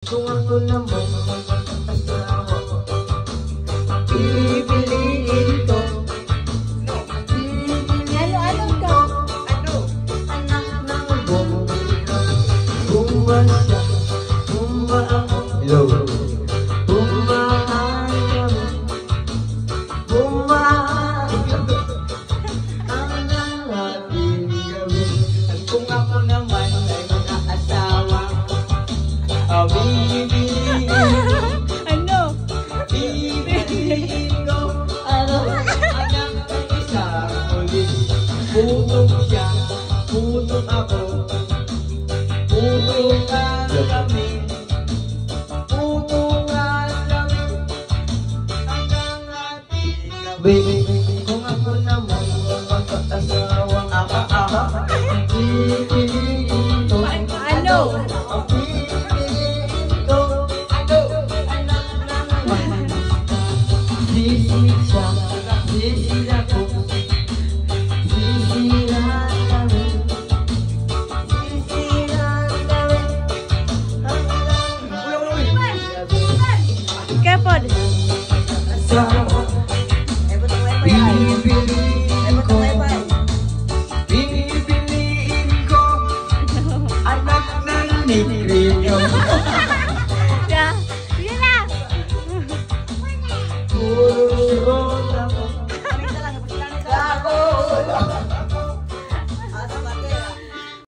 Kung ako naman mag-asawa, pipiliin ko. Ano ka? Anak ng bombero. Bumba siya, bumba ako. Hello. Bumbahan kami, bumbahan kami. Ang ating gawin. At kung ako naman ay mag-asawa, bibiliin ko. Ano? Bibiliin ko. Anak ng isang ulit. Putok siya, putok ako. Putukan kami, putukan kami. Hanggang ating gabi. Kung ako naman mag-asawa, pipiliin ko. Ano? Pipiliin ko. Anak naman. Sisi siya, sisi ako. Sisihan kami, sisihan kami. Kapod. Asawa, bibili